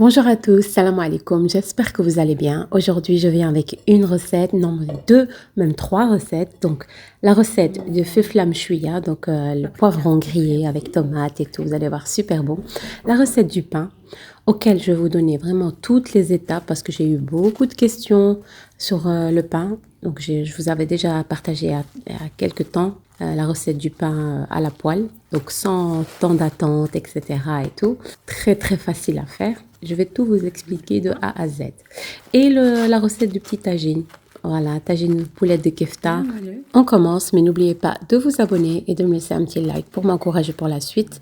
Bonjour à tous, salam alaikum, j'espère que vous allez bien. Aujourd'hui, je viens avec une recette, non, deux, même trois recettes. Donc, la recette de feflam chouïa, donc le poivron grillé avec tomates et tout, vous allez voir, super bon. La recette du pain, auquel je vais vous donner vraiment toutes les étapes parce que j'ai eu beaucoup de questions sur le pain. Donc, je vous avais déjà partagé il y a quelques temps la recette du pain à la poêle, donc sans temps d'attente, etc. et tout. Très, très facile à faire. Je vais tout vous expliquer de A à Z. Et la recette du petit tagine. Voilà, tagine poulet de kefta. On commence, mais n'oubliez pas de vous abonner et de me laisser un petit like pour m'encourager pour la suite.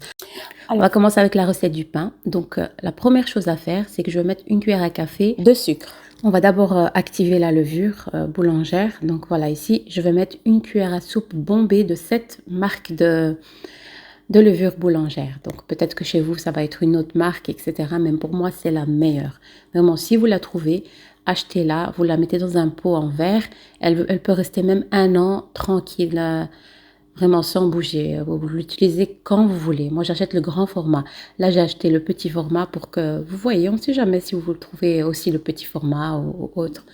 Alors, on va commencer avec la recette du pain. Donc, la première chose à faire, c'est que je vais mettre une cuillère à café de sucre. On va d'abord activer la levure boulangère. Donc, voilà, ici, je vais mettre une cuillère à soupe bombée de cette marque de levure boulangère. Donc, peut-être que chez vous, ça va être une autre marque, etc. Même pour moi, c'est la meilleure. Vraiment, si vous la trouvez, achetez-la. Vous la mettez dans un pot en verre. Elle peut rester même 1 an tranquille, vraiment sans bouger. Vous l'utilisez quand vous voulez. Moi, j'achète le grand format. Là, j'ai acheté le petit format pour que vous voyez. On ne sait jamais si vous trouvez aussi le petit format ou autre.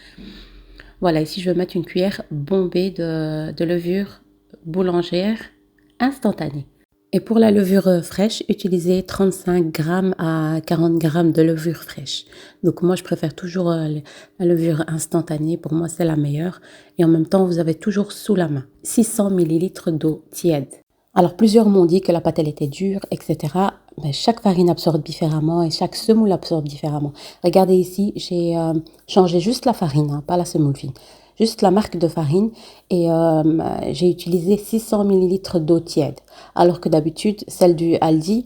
Voilà, ici, je vais mettre une cuillère bombée de levure boulangère instantanée. Et pour la levure fraîche, utilisez 35 grammes à 40 grammes de levure fraîche. Donc moi, je préfère toujours la levure instantanée. Pour moi, c'est la meilleure. Et en même temps, vous avez toujours sous la main 600 millilitres d'eau tiède. Alors, plusieurs m'ont dit que la pâte, elle était dure, etc. Mais chaque farine absorbe différemment et chaque semoule absorbe différemment. Regardez ici, j'ai changé juste la farine, hein, pas la semoule fine. Juste la marque de farine et j'ai utilisé 600 millilitres d'eau tiède. Alors que d'habitude, celle du Aldi,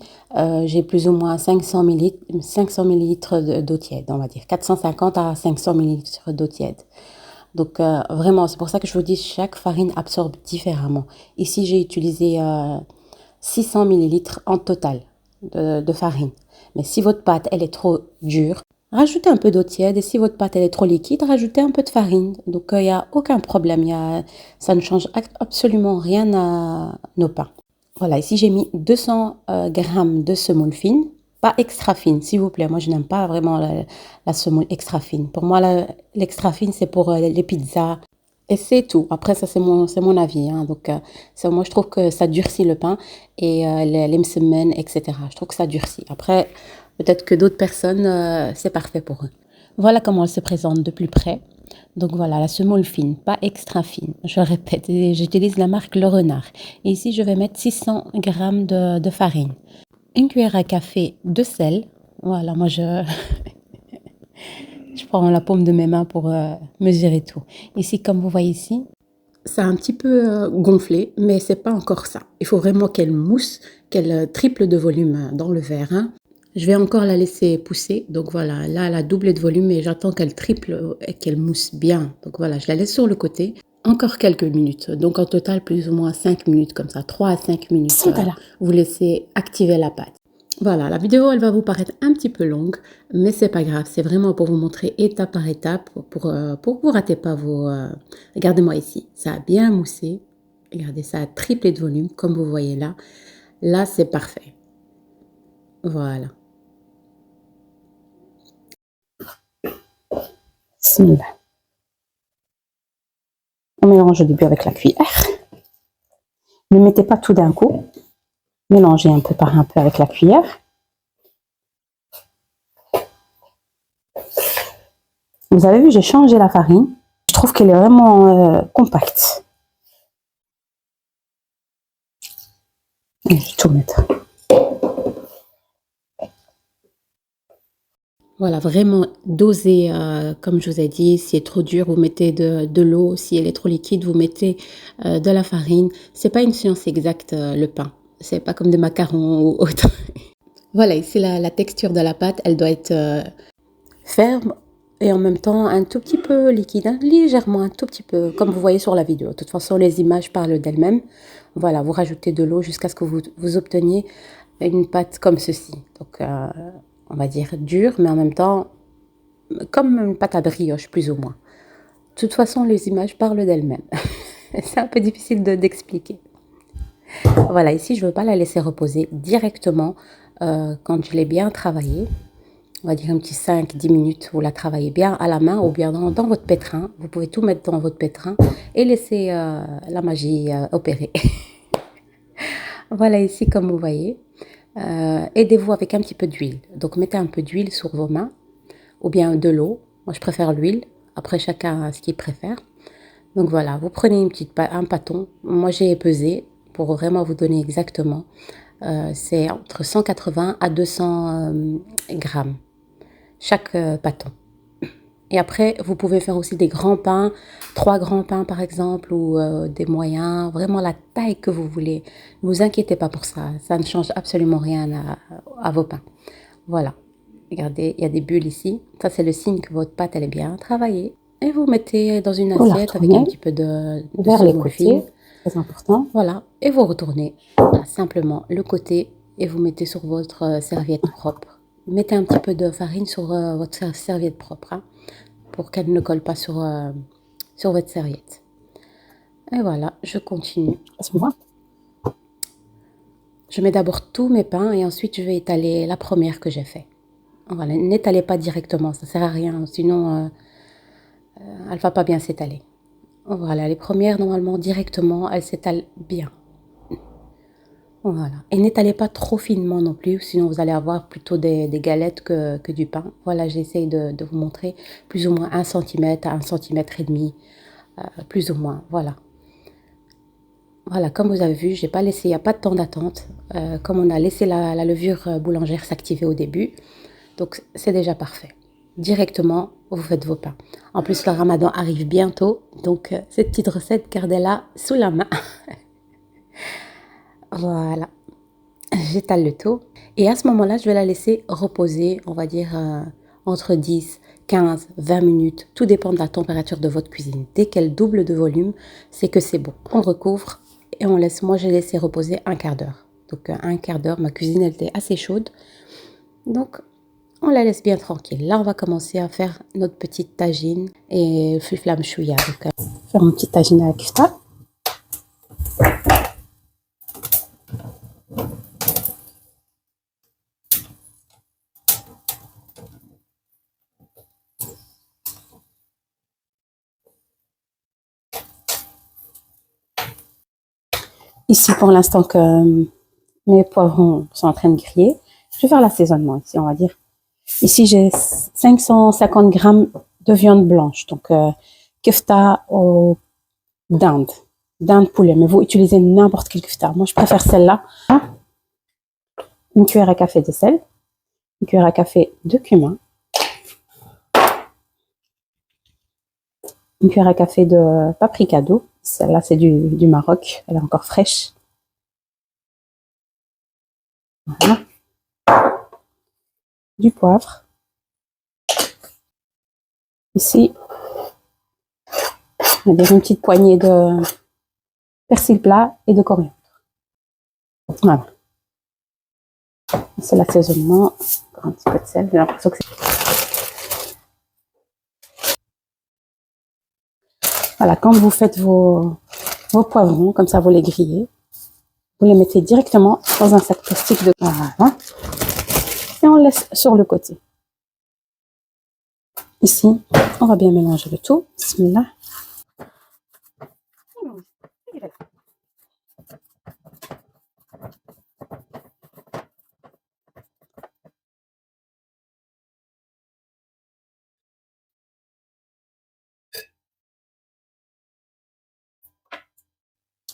j'ai plus ou moins 500 millilitres d'eau tiède, on va dire. 450 à 500 millilitres d'eau tiède. Donc vraiment, c'est pour ça que je vous dis, chaque farine absorbe différemment. Ici, j'ai utilisé 600 millilitres en total de farine. Mais si votre pâte, elle est trop dure, rajoutez un peu d'eau tiède. Et si votre pâte, elle est trop liquide, rajoutez un peu de farine. Donc, il n'y a aucun problème. Ça ne change absolument rien à nos pains. Voilà, ici, j'ai mis 200 grammes de semoule fine. Pas extra fine, s'il vous plaît. Moi, je n'aime pas vraiment la semoule extra fine. Pour moi, l'extra fine, c'est pour les pizzas. Et c'est tout. Après, ça, c'est mon avis. Hein. Donc, moi, je trouve que ça durcit le pain et les msemen, etc. Je trouve que ça durcit. Après, peut-être que d'autres personnes, c'est parfait pour eux. Voilà comment elle se présente de plus près. Donc voilà, la semoule fine, pas extra fine. Je répète, j'utilise la marque Le Renard. Et ici, je vais mettre 600 grammes de farine. Une cuillère à café de sel. Voilà, moi, je prends la paume de mes mains pour mesurer tout. Ici, comme vous voyez ici, ça a un petit peu gonflé, mais c'est pas encore ça. Il faut vraiment qu'elle mousse, qu'elle triple de volume dans le verre. Hein. Je vais encore la laisser pousser. Donc voilà, là, elle a doublé de volume et j'attends qu'elle triple et qu'elle mousse bien. Donc voilà, je la laisse sur le côté. Encore quelques minutes. Donc en total, plus ou moins 5 minutes comme ça. 3 à 5 minutes. Vous laissez activer la pâte. Voilà, la vidéo, elle va vous paraître un petit peu longue, mais c'est pas grave. C'est vraiment pour vous montrer étape par étape, pour que vous ratez pas vos... Regardez-moi ici, ça a bien moussé. Regardez, ça a triplé de volume, comme vous voyez là. Là, c'est parfait. Voilà. Bismillah. On mélange au début avec la cuillère. Ne mettez pas tout d'un coup. Mélangez un peu par un peu avec la cuillère. Vous avez vu, j'ai changé la farine. Je trouve qu'elle est vraiment compacte. Et je vais tout mettre. Voilà, vraiment doser, comme je vous ai dit, si c'est trop dur, vous mettez de l'eau. Si elle est trop liquide, vous mettez de la farine. C'est pas une science exacte, le pain. C'est pas comme des macarons ou autre. Voilà, ici la texture de la pâte, elle doit être ferme et en même temps un tout petit peu liquide, hein, légèrement, un tout petit peu, comme vous voyez sur la vidéo. De toute façon, les images parlent d'elles-mêmes. Voilà, vous rajoutez de l'eau jusqu'à ce que vous obteniez une pâte comme ceci. Donc, on va dire dure, mais en même temps, comme une pâte à brioche, plus ou moins. De toute façon, les images parlent d'elles-mêmes. C'est un peu difficile d'expliquer. Voilà, ici, je ne veux pas la laisser reposer directement quand je l'ai bien travaillée. on va dire un petit 5-10 minutes, vous la travaillez bien à la main ou bien dans votre pétrin. Vous pouvez tout mettre dans votre pétrin et laisser la magie opérer. Voilà ici comme vous voyez. Aidez-vous avec un petit peu d'huile. Donc mettez un peu d'huile sur vos mains ou bien de l'eau. Moi je préfère l'huile. Après chacun a ce qu'il préfère. Donc voilà, vous prenez un pâton. Moi j'ai pesé pour vraiment vous donner exactement. C'est entre 180 à 200 grammes chaque pâton. Et après, vous pouvez faire aussi des grands pains, 3 grands pains par exemple, ou des moyens, vraiment la taille que vous voulez. Ne vous inquiétez pas pour ça, ça ne change absolument rien à vos pains. Voilà, regardez, il y a des bulles ici. Ça, c'est le signe que votre pâte, elle est bien travaillée. Et vous mettez dans une assiette avec un petit peu de vers les semoule fine. côtés, très important. Voilà, et vous retournez voilà, simplement le côté et vous mettez sur votre serviette propre. Mettez un petit peu de farine sur votre serviette propre, hein, pour qu'elle ne colle pas sur votre serviette. Et voilà, je continue. Je mets d'abord tous mes pains et ensuite je vais étaler la première que j'ai fait. Voilà, n'étalez pas directement, ça sert à rien, sinon elle va pas bien s'étaler. Voilà, les premières normalement directement, elles s'étalent bien. Voilà, et n'étalez pas trop finement non plus, sinon vous allez avoir plutôt des galettes que du pain. Voilà, j'essaye de vous montrer plus ou moins 1 centimètre à 1,5 cm, plus ou moins, voilà. Voilà, comme vous avez vu, j'ai pas laissé, il n'y a pas de temps d'attente, comme on a laissé la levure boulangère s'activer au début. Donc, c'est déjà parfait. Directement, vous faites vos pains. En plus, le ramadan arrive bientôt, donc cette petite recette, gardez-la sous la main. Voilà, j'étale le tout. Et à ce moment-là, je vais la laisser reposer, on va dire, entre 10, 15, 20 minutes. Tout dépend de la température de votre cuisine. Dès qu'elle double de volume, c'est que c'est bon. On recouvre et on laisse. Moi, j'ai laissé reposer 1/4 d'heure. Donc, 1/4 d'heure, ma cuisine, elle était assez chaude. Donc, on la laisse bien tranquille. Là, on va commencer à faire notre petite tagine et flam chouïa. Donc, Faire une petite tagine à la kefta. Ici, pour l'instant que mes poivrons sont en train de griller, je vais faire l'assaisonnement ici, on va dire. Ici, j'ai 550 grammes de viande blanche, donc kefta au dinde poulet, mais vous utilisez n'importe quel kefta. Moi, je préfère celle-là. Une cuillère à café de sel, une cuillère à café de cumin, une cuillère à café de paprika doux. Celle-là, c'est du Maroc, elle est encore fraîche. Voilà. Du poivre. Ici, on va dire une petite poignée de persil plat et de coriandre. Voilà. C'est l'assaisonnement. Encore un petit peu de sel. J'ai l'impression que c'est... Voilà, quand vous faites vos poivrons, comme ça vous les grillez, vous les mettez directement dans un sac plastique de... Voilà. Et on laisse sur le côté. Ici, on va bien mélanger le tout. Bismillah.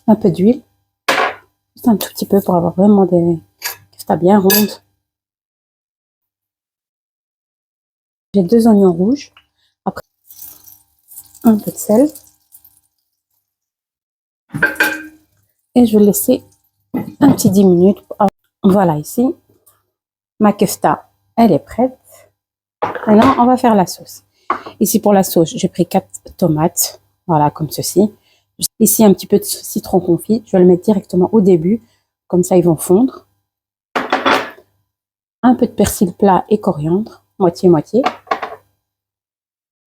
Un peu d'huile, juste un tout petit peu pour avoir vraiment des keftas bien rondes. J'ai 2 oignons rouges, après un peu de sel, et je vais laisser un petit 10 minutes. Voilà, ici, ma kefta, elle est prête. Maintenant, on va faire la sauce. Ici, pour la sauce, j'ai pris 4 tomates, voilà, comme ceci. Ici, un petit peu de citron confit, je vais le mettre directement au début, comme ça ils vont fondre. Un peu de persil plat et coriandre, moitié-moitié.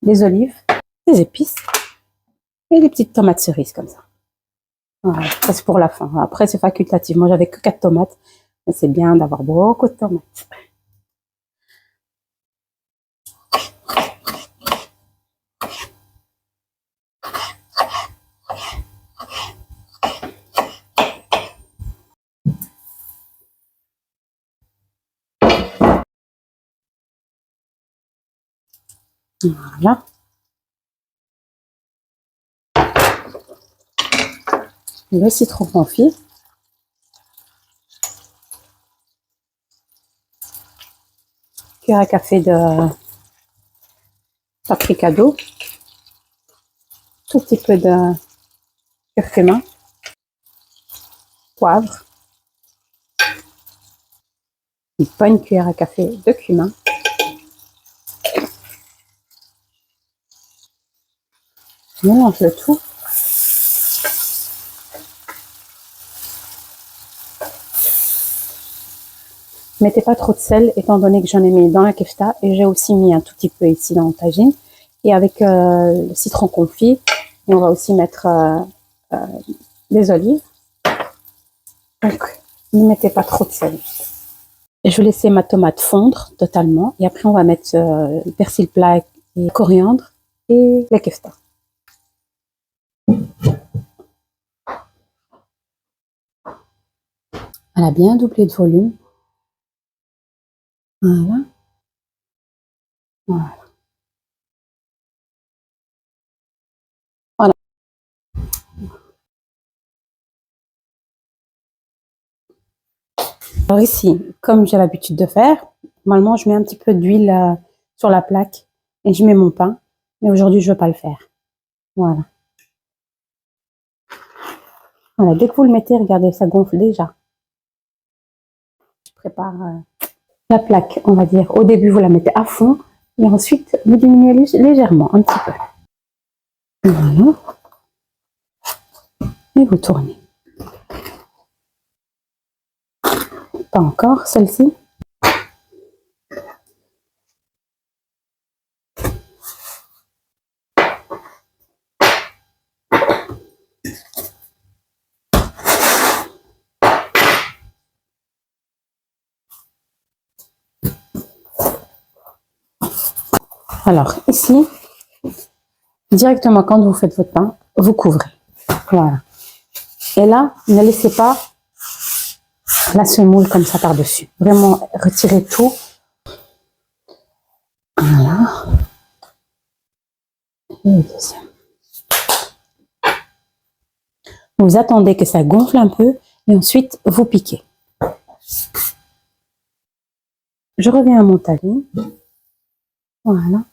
Des olives, des épices et des petites tomates cerises comme ça. Voilà, ça c'est pour la fin. Après, c'est facultatif. Moi, j'avais que 4 tomates, mais c'est bien d'avoir beaucoup de tomates. Voilà. Le citron confit. Cuillère à café de paprika d'eau. Tout petit peu de curcuma. Poivre. Pas une cuillère à café de cumin. Je mélange le tout. Mettez pas trop de sel, étant donné que j'en ai mis dans la kefta et j'ai aussi mis un tout petit peu ici dans le tagine. Et avec le citron confit, et on va aussi mettre des olives. Donc, ne mettez pas trop de sel. Et je vais laisser ma tomate fondre totalement. Et après, on va mettre le persil plat et coriandre et la kefta. Elle a bien doublé de volume. Voilà. Voilà. Voilà. Alors ici, comme j'ai l'habitude de faire, normalement, je mets un petit peu d'huile sur la plaque et je mets mon pain. Mais aujourd'hui, je ne veux pas le faire. Voilà. Voilà. Dès que vous le mettez, regardez, ça gonfle déjà. Je prépare la plaque, on va dire. Au début, vous la mettez à fond et ensuite, vous diminuez légèrement, un petit peu. Voilà. Et vous tournez. Pas encore, celle-ci. Alors, ici, directement quand vous faites votre pain, vous couvrez. Voilà. Et là, ne laissez pas la semoule comme ça par-dessus. Vraiment, retirez tout. Voilà. Et le deuxième. Vous attendez que ça gonfle un peu et ensuite vous piquez. Je reviens à mon talis. Voilà.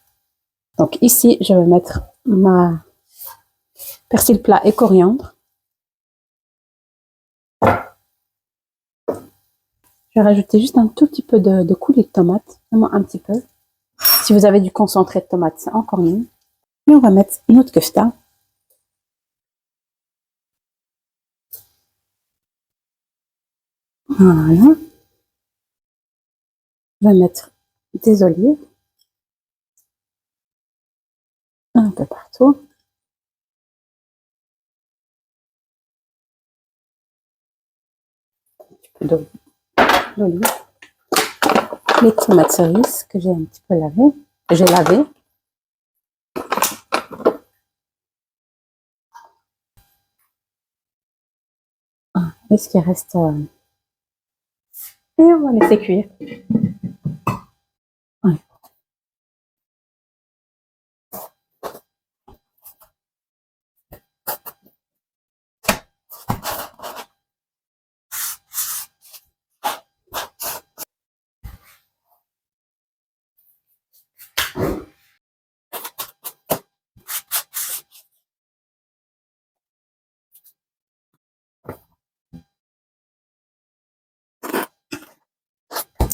Donc ici, je vais mettre ma persil plat et coriandre. Je vais rajouter juste un tout petit peu de coulis de tomate, vraiment un petit peu. Si vous avez du concentré de tomate, c'est encore mieux. Et on va mettre notre kefta. Voilà. On va mettre des olives. Un peu partout. Un petit peu d'olive. Les tomates cerises que j'ai un petit peu lavées. J'ai lavé. Et ce qui reste. Et on va laisser cuire. Ouais.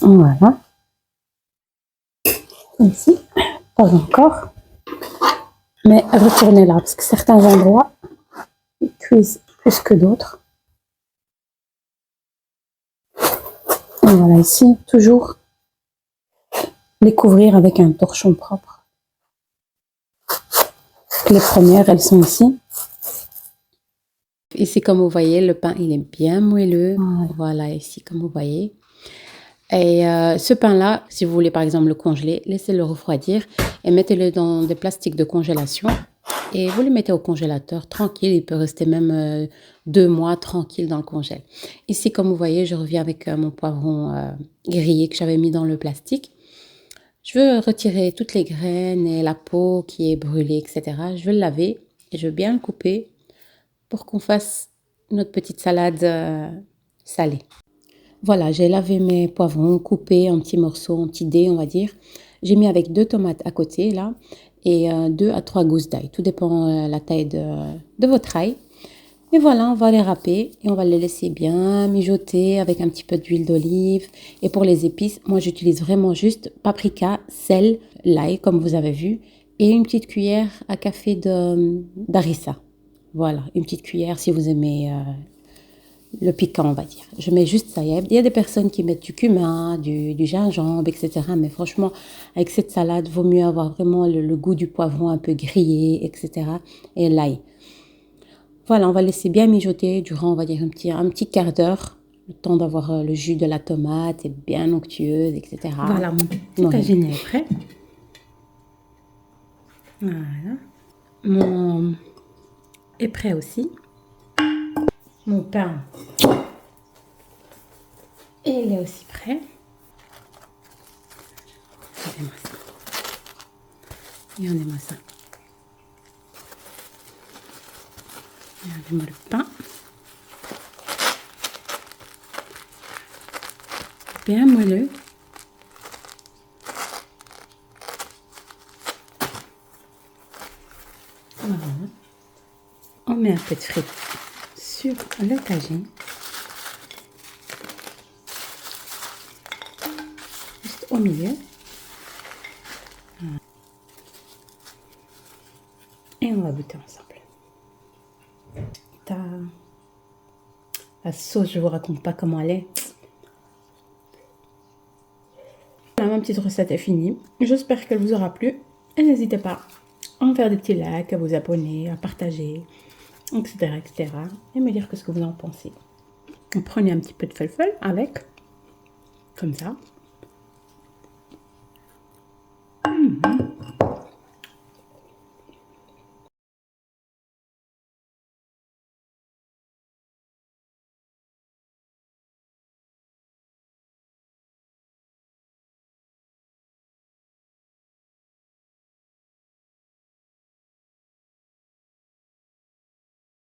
Voilà. Ici, pas encore. Mais retournez là, parce que certains endroits ils cuisent plus que d'autres. Et voilà, ici, toujours les couvrir avec un torchon propre. Les premières, elles sont ici. Ici, comme vous voyez, le pain, il est bien moelleux. Voilà, ici, comme vous voyez. Et ce pain-là, si vous voulez par exemple le congeler, laissez-le refroidir et mettez-le dans des plastiques de congélation. Et vous le mettez au congélateur tranquille. Il peut rester même 2 mois tranquille dans le congèle. Ici, comme vous voyez, je reviens avec mon poivron grillé que j'avais mis dans le plastique. Je veux retirer toutes les graines et la peau qui est brûlée, etc. Je veux le laver et je veux bien le couper pour qu'on fasse notre petite salade salée. Voilà, j'ai lavé mes poivrons, coupés en petits morceaux, en petits dés, on va dire. J'ai mis avec 2 tomates à côté, là, et 2 à 3 gousses d'ail. Tout dépend la taille de votre ail. Et voilà, on va les râper et on va les laisser bien mijoter avec un petit peu d'huile d'olive. Et pour les épices, moi j'utilise vraiment juste paprika, sel, l'ail comme vous avez vu, et une petite cuillère à café d'harissa. Voilà, une petite cuillère si vous aimez le piquant, on va dire. Je mets juste ça. Il y a des personnes qui mettent du cumin, du gingembre, etc. Mais franchement, avec cette salade, vaut mieux avoir vraiment le goût du poivron un peu grillé, etc. Et l'ail. Voilà, on va laisser bien mijoter durant, on va dire, un petit quart d'heure. Le temps d'avoir le jus de la tomate et bien onctueuse, etc. Voilà, mon petit tagine est prêt. Voilà. Mon est prêt aussi. Mon pain, il est aussi prêt. Regardez-moi ça. Regardez-moi ça. Regardez-moi le pain. Bien moelleux. Voilà. On met un peu de frites sur le tagine. Juste au milieu. Et on va goûter ensemble. La sauce, je vous raconte pas comment elle est. Voilà, ma petite recette est finie. J'espère qu'elle vous aura plu. Et n'hésitez pas à me faire des petits likes, à vous abonner, à partager, etc., etc. Et me dire ce que vous en pensez. Vous prenez un petit peu de felfel avec, comme ça.